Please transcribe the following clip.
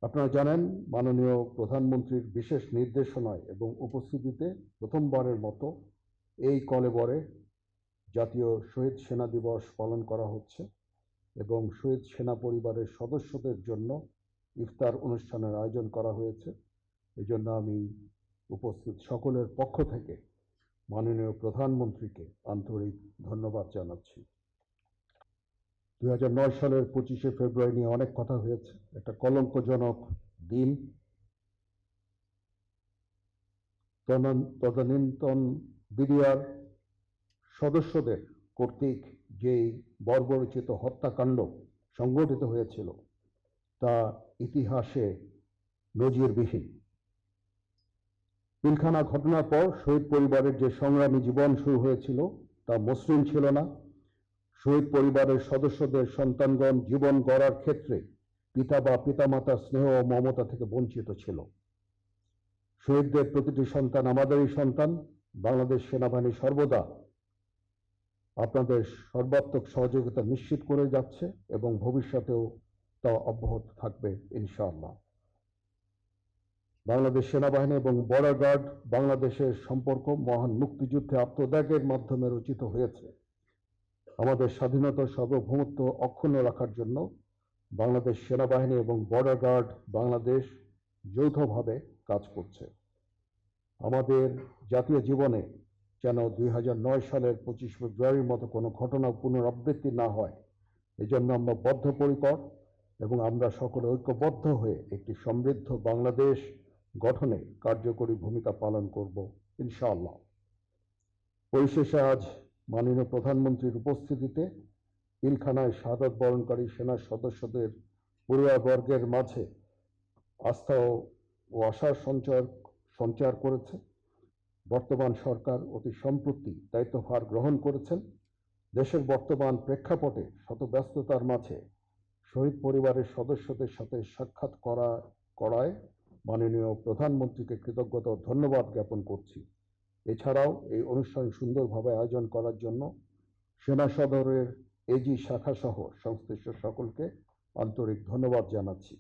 আপনারা জানেন, মাননীয় প্রধানমন্ত্রীর বিশেষ নির্দেশনায় এবং উপস্থিতিতে প্রথমবারের মতো এই কলেবরে জাতীয় শহীদ সেনা দিবস পালন করা হচ্ছে এবং শহীদ সেনা পরিবারের সদস্যদের জন্য ইফতার অনুষ্ঠানের আয়োজন করা হয়েছে। এজন্য আমি উপস্থিত সকলের পক্ষ থেকে মাননীয় প্রধানমন্ত্রীকে আন্তরিক ধন্যবাদ জানাচ্ছি। 2009 সালের 25শে ফেব্রুয়ারি নিয়ে অনেক কথা হয়েছে। একটা কলঙ্কজনক দিন। তদানীন্তন বিডিআর সদস্যদের কর্তৃক যেই বর্বরচিত হত্যাকাণ্ড সংঘটিত হয়েছিল তা ইতিহাসে নজিরবিহীন। পিলখানা ঘটনার পর শহীদ পরিবারের যে সংগ্রামী জীবন শুরু হয়েছিল তা মসৃণ ছিল না। শহীদ পরিবারের সদস্যদের সন্তানগণ জীবন গড়ার ক্ষেত্রে পিতা বা পিতামাতার স্নেহ ও মমতা থেকে বঞ্চিত ছিল। শহীদদের প্রতিটি সন্তান আমাদেরই সন্তান। বাংলাদেশ সেনাবাহিনী সর্বদা আপনাদের সর্বাত্মক সহযোগিতা নিশ্চিত করে যাচ্ছে এবং ভবিষ্যতেও তা অব্যাহত থাকবে ইনশাআল্লাহ। বাংলাদেশ সেনাবাহিনী এবং বর্ডার গার্ড বাংলাদেশের সম্পর্ক মহান মুক্তিযুদ্ধে আত্মত্যাগের মাধ্যমে রচিত হয়েছে। আমাদের স্বাধীনতা সার্বভৌমত্ব অক্ষুণ্ণ রাখার জন্য বাংলাদেশ সেনাবাহিনী এবং বর্ডার গার্ড বাংলাদেশ যৌথভাবে কাজ করছে। আমাদের জাতীয় জীবনে যেন 2009 সালের 25 ফেব্রুয়ারির মতো কোনো ঘটনা পুনরাবৃত্তি না হয়, এজন্য আমরা বদ্ধপরিকর এবং আমরা সকলে ঐক্যবদ্ধ হয়ে একটি সমৃদ্ধ বাংলাদেশ গঠনে কার্যকরী ভূমিকা পালন করব ইনশাআল্লাহ। পরিশেষে আজ মাননীয় প্রধানমন্ত্রীর উপস্থিতিতে পিলখানায় শাহাদাত বরণকারী সেনা সদস্যদের পরিবারবর্গের মাঝে আস্থা ও আশার সঞ্চার করেছে। বর্তমান সরকার অতি সম্প্রতি দায়িত্বভার গ্রহণ করেছেন। দেশের বর্তমান প্রেক্ষাপটে শত ব্যস্ততার মাঝে শহীদ পরিবারের সদস্যদের সাথে সাক্ষাৎ করায় মাননীয় প্রধানমন্ত্রীকে কৃতজ্ঞতা ও ধন্যবাদ জ্ঞাপন করছি। এছাড়াও এই অনুষ্ঠান সুন্দরভাবে আয়োজন করার জন্য সেনা সদরের এজি শাখা সহ সংশ্লিষ্ট সকলকে আন্তরিক ধন্যবাদ জানাচ্ছি।